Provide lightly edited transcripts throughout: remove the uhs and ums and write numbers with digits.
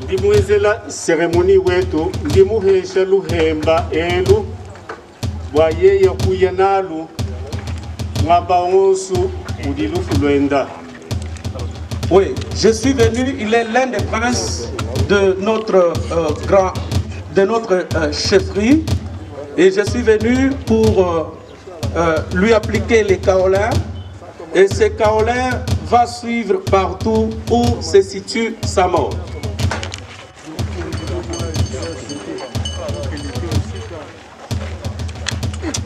Ndimuwezela ceremony wetu ndimuhesha luhemba elu bwaye yakuya nalu mwabaonsu udilufu lwenda. Oui, je suis venu, il est l'un des princes de notre chefferie et je suis venu pour lui appliquer les kaolins et ce kaolin va suivre partout où se situe sa mort.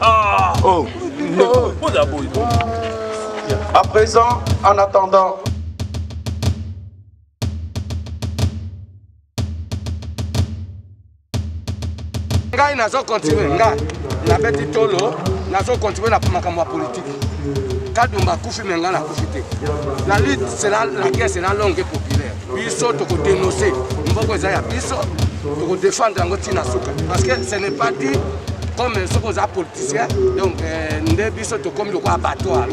Ah, oh, à présent, en attendant. Ngai nazo continuer ngai na beti tolo nazo continuer na makambo ya politique. Kadumba kufi menga na kufi te. La lutte sera la guerre sera longue et populaire. Biso to ko dénoncer mboko za ya biso to ko défendre yango tina suka parce que ce n'est pas dit comme ce que les politiciens donc nde biso to comme le quoi abattoir.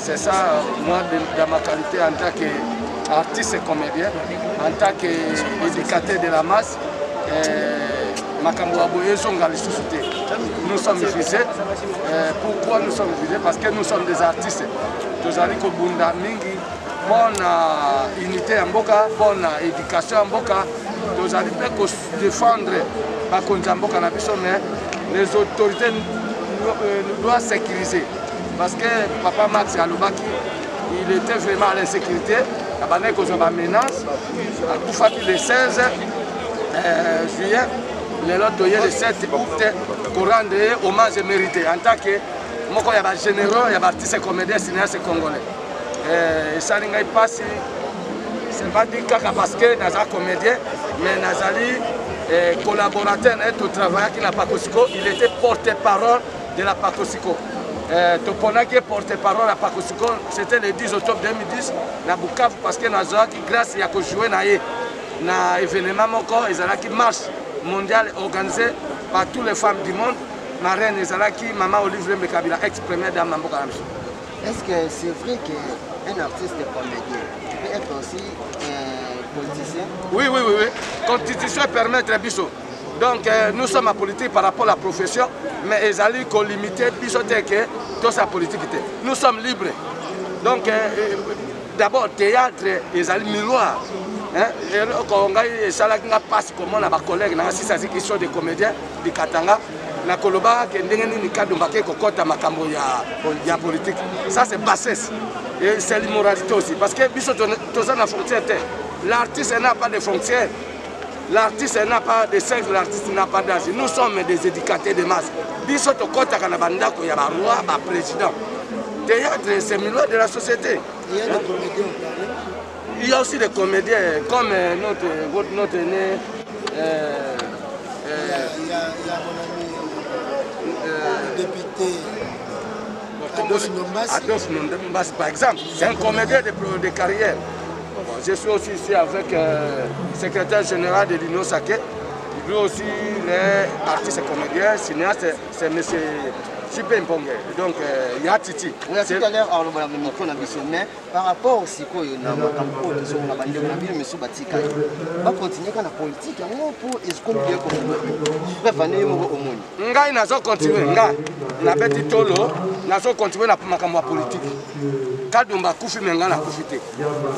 C'est ça, moi, dans ma qualité en tant qu'artiste et comédien, en tant qu'éducateur de la masse, nous sommes visés. Pourquoi nous sommes visés? Parce que nous sommes des artistes. Nous avons bonne unité en Boka, bonne éducation en Boka. Nous allons défendre mais les autorités nous doivent sécuriser. Parce que Papa Max Alobaki, il était vraiment à l'insécurité. Il y a une menace. Le 16 juillet, le 7 août, pour rendre hommage mérité. En tant que il y a des généraux, il y a des artistes comédiens, cinéastes congolais. Et ça n'est pas si. Ce n'est pas dit parce que nous sommes comédiens, mais nous sommes collaborateurs au travail qui n'a pas Pakosiko. Il était porte-parole de la Pakosiko. Toponaki porte-parole à Pakosiko, c'était le 10 octobre 2010 à Bukavu parce que nous avons grâce à jouer dans un événement qui marche mondial organisé par toutes les femmes du monde. Ma reine Ezalaki, Maman Olivier Mbekabila, ex-première dame Mamboka. Est-ce que c'est vrai qu'un artiste comédien peut être aussi politicien? Oui. Constitution permet très bien. Donc nous sommes en politique par rapport à la profession, mais ils allaient limiter que tout sa politique. Nous sommes libres. Donc d'abord théâtre, ils allaient miroir. Quand on passe comme on a des collègues, qui sont des comédiens du Katanga, la Koloba qui est kokota makambo ya politique. Ça c'est bassesse. Et c'est l'immoralité aussi. Parce que l'artiste n'a pas de frontières. L'artiste n'a pas de sexe, l'artiste n'a pas d'âge. Nous sommes des éducateurs de masse. Biso to kota kana bandako ya ba roi, ba président. Théâtre, c'est le milieu de la société. Il y a des comédiens. Il y a aussi des comédiens comme notre aîné. Il y a mon ami le député Adolphe Ndombasi, par exemple. C'est un comédien de carrière. Je suis aussi ici avec le secrétaire général de l'Union Sake. Lui aussi, il est artiste et comédien, cinéaste, c'est M. Super Mpongue. Donc, il y a Titi. On a tout à l'heure, on a le micro, mais par rapport aussi, on a va continuer dans la politique pour escompter Ngai nazo continuer, ngai na beti tolo, nazo continuer na makambo politique. Kadumba kufi menga na kufite.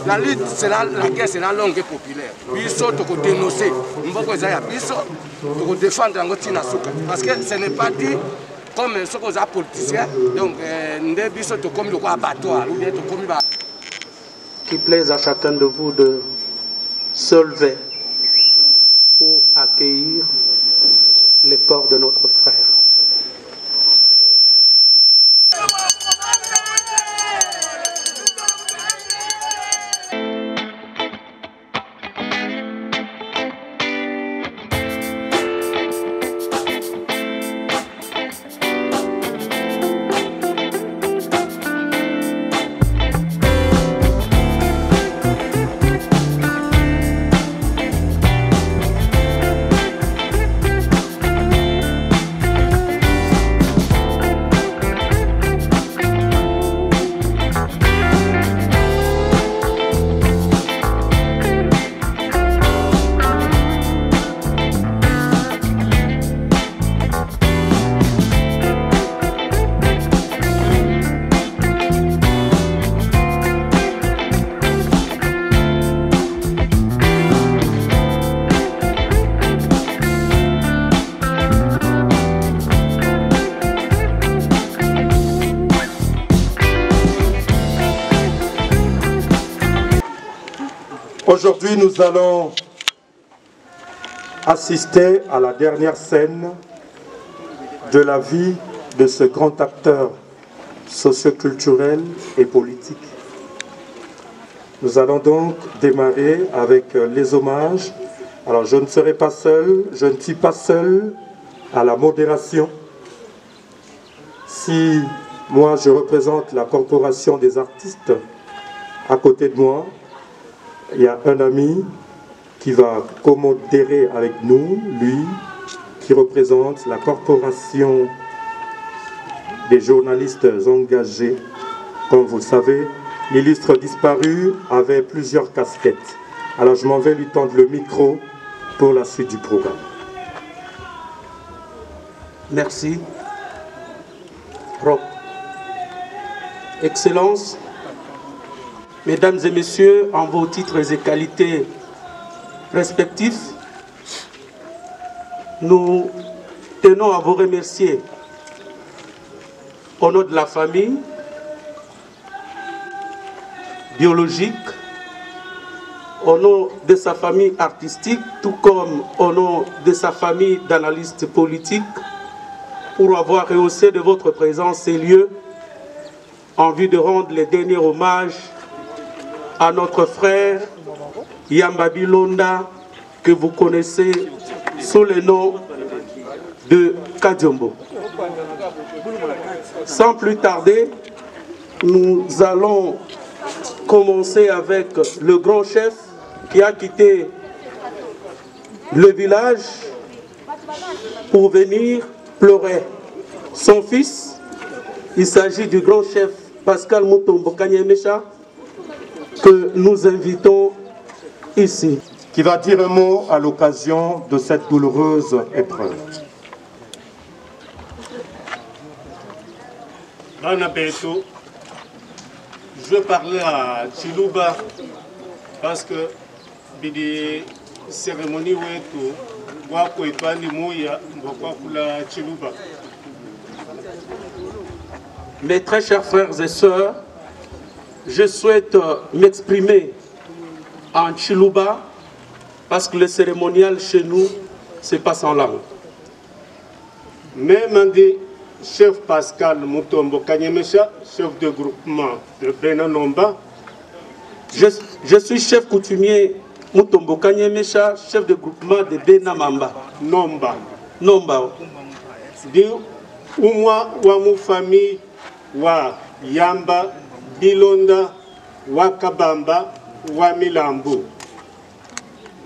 La lutte sera la guerre sera longue et populaire. Biso to ko dénoncer, mboko za ya biso to ko défendre ngo tina suka parce que ce n'est pas dit comme ce qu'on a politicien. Donc ndé biso to comme le quoi abattoir ou bien to comme ba qui plaise à chacun de vous de se lever pour accueillir le corps de notre frère. Aujourd'hui, nous allons assister à la dernière scène de la vie de ce grand acteur socioculturel et politique. Nous allons donc démarrer avec les hommages. Alors, je ne serai pas seul, je ne suis pas seul à la modération. Si moi, je représente la corporation des artistes, à côté de moi, il y a un ami qui va commodérer avec nous, lui, qui représente la corporation des journalistes engagés. Comme vous le savez, l'illustre disparu avait plusieurs casquettes. Alors je m'en vais lui tendre le micro pour la suite du programme. Merci. Rob. Excellences, Mesdames et Messieurs, en vos titres et qualités respectifs, nous tenons à vous remercier au nom de la famille biologique, au nom de sa famille artistique, tout comme au nom de sa famille d'analystes politiques, pour avoir rehaussé de votre présence ces lieux en vue de rendre les derniers hommages à notre frère Yambabi Londa, que vous connaissez sous le nom de Kadiombo. Sans plus tarder, nous allons commencer avec le grand chef qui a quitté le village pour venir pleurer son fils. Il s'agit du grand chef Pascal Mutombo Kanyemesha, que nous invitons ici. Qui va dire un mot à l'occasion de cette douloureuse épreuve. Je vais parler à Chiluba parce que bidi cérémonie wetu wako itwani muya mbokwa Chiluba. Mes très chers frères et sœurs, je souhaite m'exprimer en Chiluba parce que le cérémonial chez nous se passe en langue. Même dit chef Pascal Mutombo Kanyemesha, chef de groupement de Benanomba. Je suis chef coutumier Mutombo Kanyemesha, chef de groupement de Benamamba. Nomba. Di umwa wa mu famille wa Yamba, Bilonda, wa Kabamba, wa Milambu.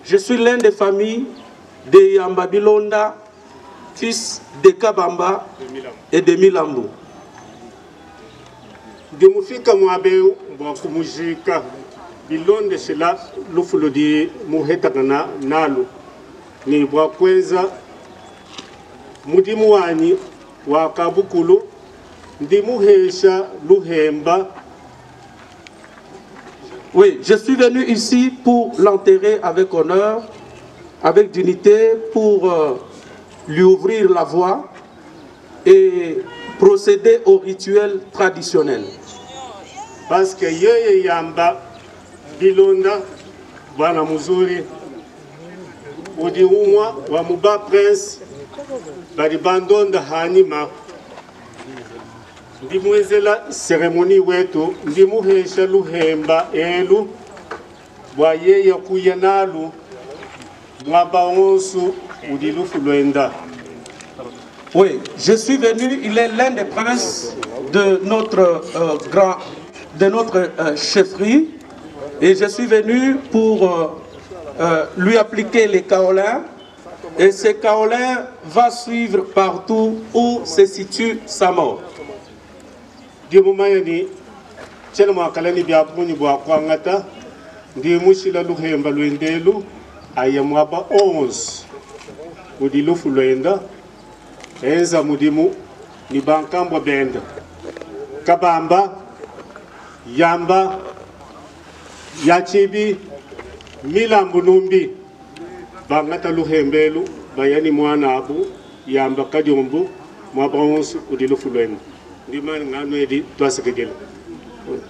Je suis l'un des familles de Yamba Bilonda, fils de Kabamba et de Milambu. Dimufika mwabeu mwakumujika Bilonde shela lufulo di muhetakana nalu ni bwakweza mudimu wanyi wa kabukulu ndimuhesha luhemba. Oui, je suis venu ici pour l'enterrer avec honneur, avec dignité, pour lui ouvrir la voie et procéder au rituel traditionnel. Parce que yeye Yamba Bilonda bwana muzuri udi umwa wa muba prince bali bandonda hanima ndimwezela ceremony wetu ndimuhesha luhemba elu bwa yeye kuya nalu mwaba onsu udi lufu lwenda. Oui, je suis venu, il est l'un des princes de notre chefferie et je suis venu pour lui appliquer les kaolins et ce kaolin va suivre partout où se situe sa mort. Dimumayani chelma kalani biapuni bwa kwangata ndimushila luhemba lwendelu ayamwaba 11 udi lufu lwenda. Enza mudimu ni bankambwa benda Kabamba, Yamba, Yachibi, Milambu Numbi bangata luhembelu bayani mwana abu Yamba Kadiombu mwabonsu udilufu lwenu ndimani ngano edi twasekegela.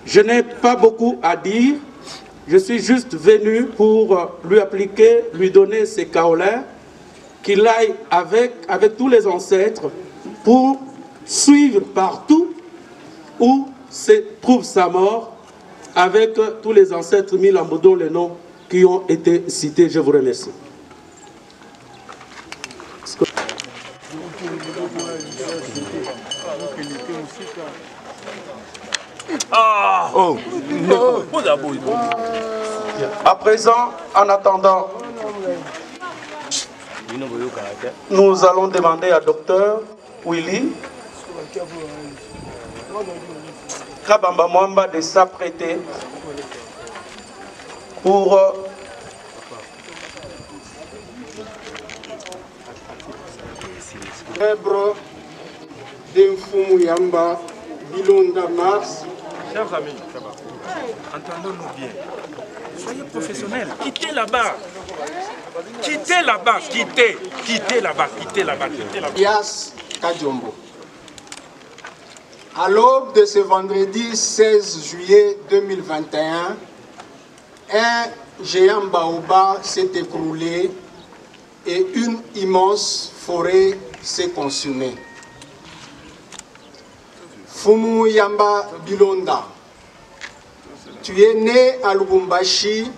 Je n'ai pas beaucoup à dire, je suis juste venu pour lui appliquer, lui donner ses kaolins, qu'il aille avec tous les ancêtres pour suivre partout où se trouve sa mort avec tous les ancêtres Milambo dont les noms qui ont été cités. Je vous remercie. À présent, en attendant, nous allons demander à Dr Willy Kabamba Mwamba de s'apprêter pour Célèbre d'Infumu Yamba Bilonda Mars. Chers amis, entendons-nous bien. Soyez professionnels. Quittez là-bas. Quittez là-bas. Quittez là-bas. Quittez là-bas. Yas Kadiombo. À l'aube de ce vendredi 16 juillet 2021, un géant baobab s'est écroulé et une immense forêt s'est consumée. Fumu Yamba Bilonda, tu es né à Lubumbashi,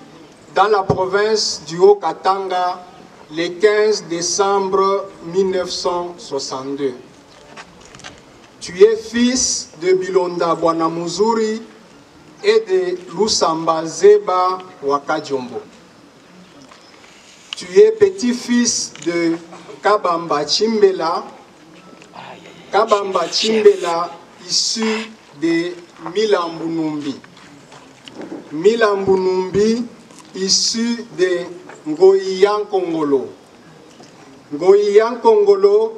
dans la province du Haut-Katanga, le 15 décembre 1962. Tu es fils de Bilonda Bwanamuzuri et de Lusamba Zeba Wakadiombo. Tu es petit-fils de Kabamba Chimbela. Kabamba Chimbela, issu de Milambu Numbi. Milambu Numbi, issu de Ngoyian Kongolo. Ngoyian Kongolo,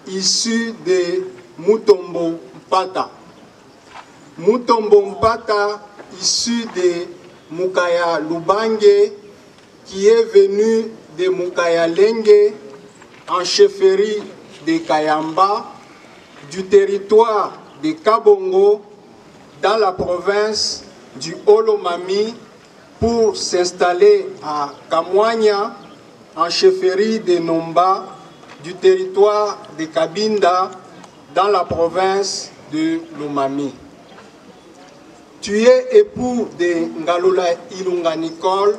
issu de Mutombo Mpata. Mutombo Mpata, issu de Mukaya Lubange, qui est venu de Mukaya Lengue, en chefferie de Kayamba, du territoire de Kabongo, dans la province du Olomami, pour s'installer à Kamwanya, en chefferie de Nomba, du territoire de Kabinda, dans la province de Lomami. Tu es époux de Ngalola Ilunga Nicole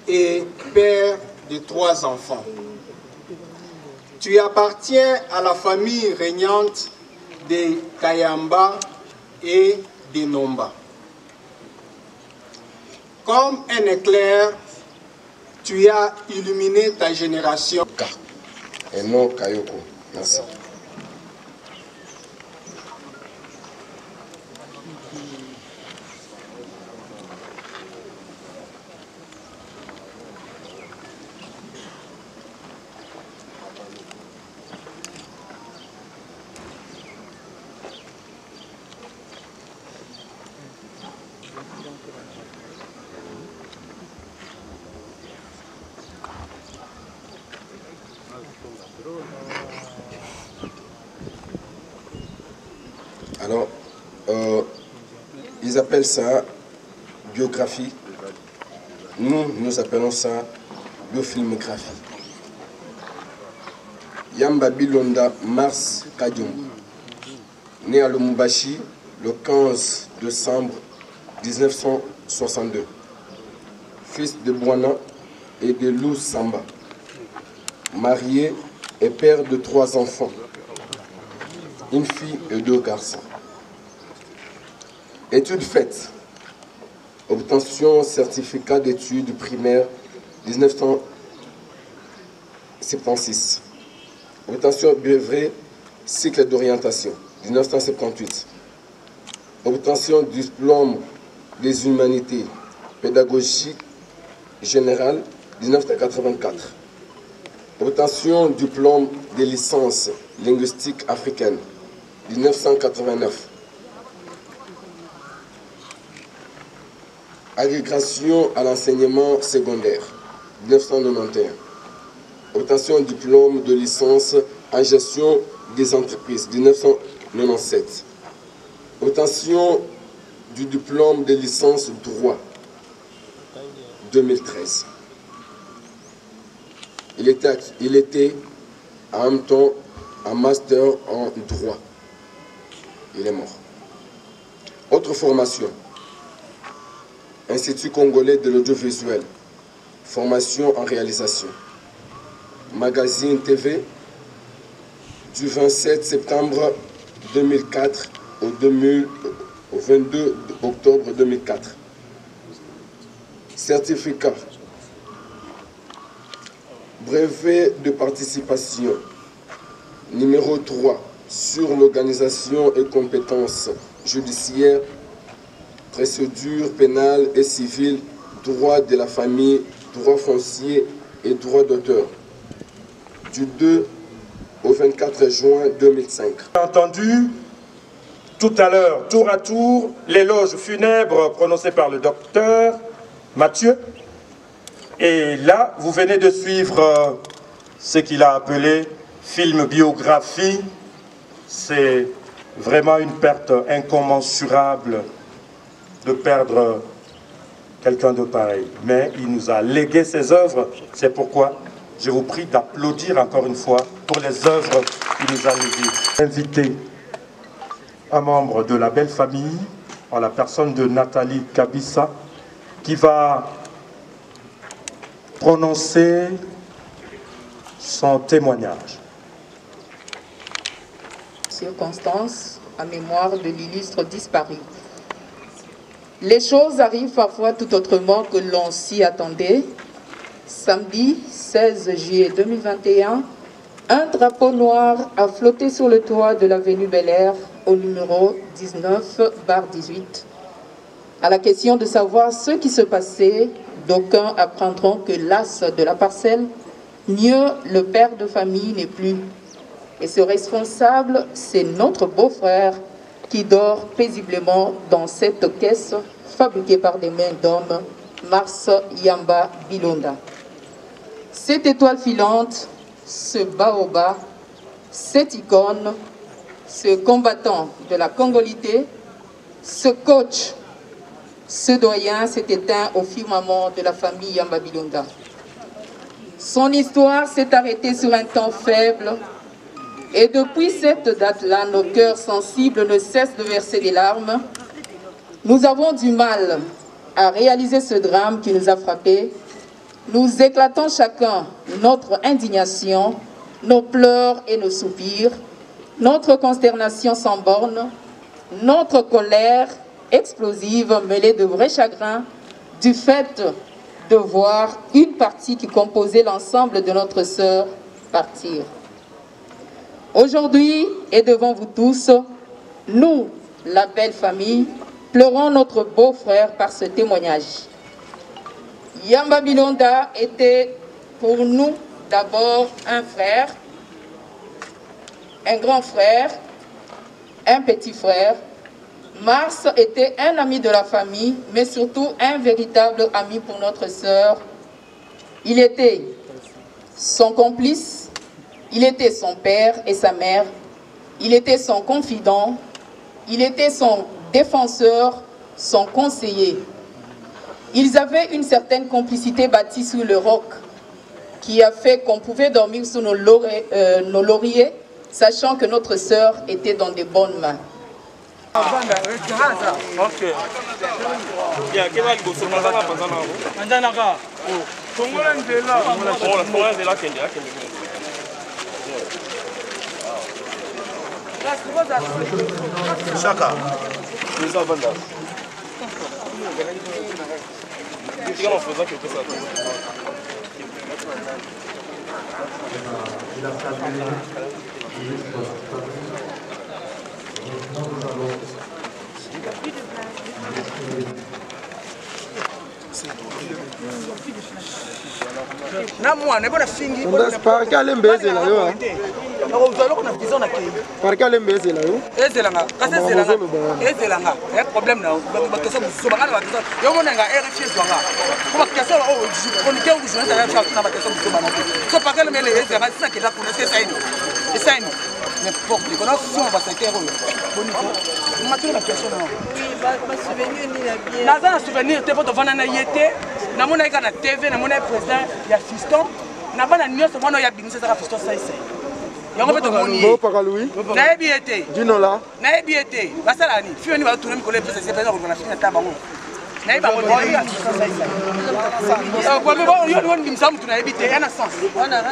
et père de 3 enfants. Tu appartiens à la famille régnante de Kayamba et de Nomba. Comme un éclair, tu as illuminé ta génération. Et non Kayoko. Merci. Alors, ils appellent ça biographie. Nous appelons ça biofilmographie. Yamba Bilonda Mars Kadium, né à Lumumbashi le 15 décembre 1962, fils de Bwana et de Lou Samba, marié et père de 3 enfants, une fille et 2 garçons. Études faites. Obtention certificat d'études primaires 1976. Obtention brevet cycle d'orientation 1978. Obtention diplôme des humanités pédagogiques générales 1984. Obtention diplôme des licences linguistiques africaines 1989. Agrégation à l'enseignement secondaire 1991. Obtention diplôme de licence en gestion des entreprises 1997. Obtention du diplôme de licence droit 2013. Il était en même temps un master en droit. Il est mort. Autre formation. Institut congolais de l'audiovisuel. Formation en réalisation. Magazine TV du 27 septembre 2004 au 22 octobre 2004. Certificat. Brevet de participation. Numéro 3 sur l'organisation et compétences judiciaires, procédure pénale et civile, droit de la famille, droit foncier et droit d'auteur. Du 2 au 24 juin 2005. Entendu tout à l'heure, tour à tour, l'éloge funèbre prononcé par le docteur Mathieu. Et là, vous venez de suivre ce qu'il a appelé film biographie. C'est vraiment une perte incommensurable de perdre quelqu'un de pareil. Mais il nous a légué ses œuvres. C'est pourquoi je vous prie d'applaudir encore une fois pour les œuvres qu'il nous a léguées. Invité un membre de la belle famille, en la personne de Nathalie Kabissa, qui va prononcer son témoignage. Circonstance en mémoire de l'illustre disparu. Les choses arrivent parfois tout autrement que l'on s'y attendait. Samedi 16 juillet 2021, un drapeau noir a flotté sur le toit de l'avenue Bel Air au numéro 19/18 À la question de savoir ce qui se passait, d'aucuns apprendront que l'as de la parcelle, mieux le père de famille n'est plus. Et ce responsable, c'est notre beau-frère qui dort paisiblement dans cette caisse fabriquée par des mains d'hommes, Mars Yamba Bilonda. Cette étoile filante, ce baobab, cette icône, ce combattant de la congolité, ce coach, ce doyen s'est éteint au firmament de la famille Yamba Bilonda. Son histoire s'est arrêtée sur un temps faible et depuis cette date-là, nos cœurs sensibles ne cessent de verser des larmes. Nous avons du mal à réaliser ce drame qui nous a frappés. Nous éclatons chacun notre indignation, nos pleurs et nos soupirs, notre consternation sans borne, notre colère explosive mêlée de vrai chagrin du fait de voir une partie qui composait l'ensemble de notre sœur partir. Aujourd'hui, et devant vous tous, nous, la belle famille, pleurons notre beau-frère par ce témoignage. Yamba Bilonda était pour nous d'abord un frère, un grand frère, un petit frère. Mars était un ami de la famille, mais surtout un véritable ami pour notre sœur. Il était son complice, il était son père et sa mère, il était son confident, il était son défenseur, son conseiller. Ils avaient une certaine complicité bâtie sous le roc qui a fait qu'on pouvait dormir sous nos lauriers, sachant que notre sœur était dans de bonnes mains. Chaka. Na mwana bona fingi para que alembezela yo uzalo kuna vision na kei para que alembezela yo ezelanga kasi ezelanga ya problème na ba kesa musoba kana ba kesa yo mona nga RFI zwanga kuma kesa o konike u jona ta ya na ba kesa musoba na so para que mele ezelanga sisa kila kuna c'est ça ini n'importe quoi on va s'inquiéter bonito matino la question non ba souvenir ni la bien na za souvenir te poto vana na yete na mona ika na TV na mona président ya fiston na bana nyonso mwana ya bingisa za fiston saise yango beto moni na ebiete dino la na ebiete basala ni fio ni ba tourner mikolo pesa c'est pas ko na fina taba ngo na iba ngo ya fiston saise kwa me ba yo ni msamu tuna ebite yana sens wana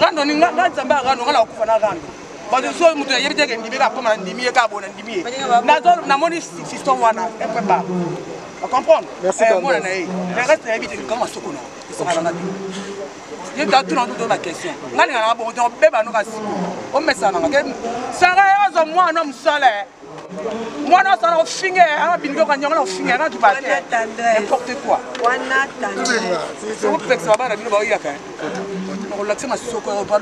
rando ni nga tsamba rando ngala kufa na rando ba de so mutu ya ebite ke ndimi ka poma ndimi ka bona ndimi na zo na moni fiston wana un peu bas. On comprend. Merci beaucoup. Le reste est évité comme un sokono. Ils sont à la radio. Il y a tout dans la question. On a bon on beba no kasi. On met ça dans la game. Ça reste moi un homme solaire. Moi non ça on finge un bingo quand on finge na tu batte. N'importe quoi. On attend. C'est un peu ça va la bingo ba yaka. On relaxe ma soko ba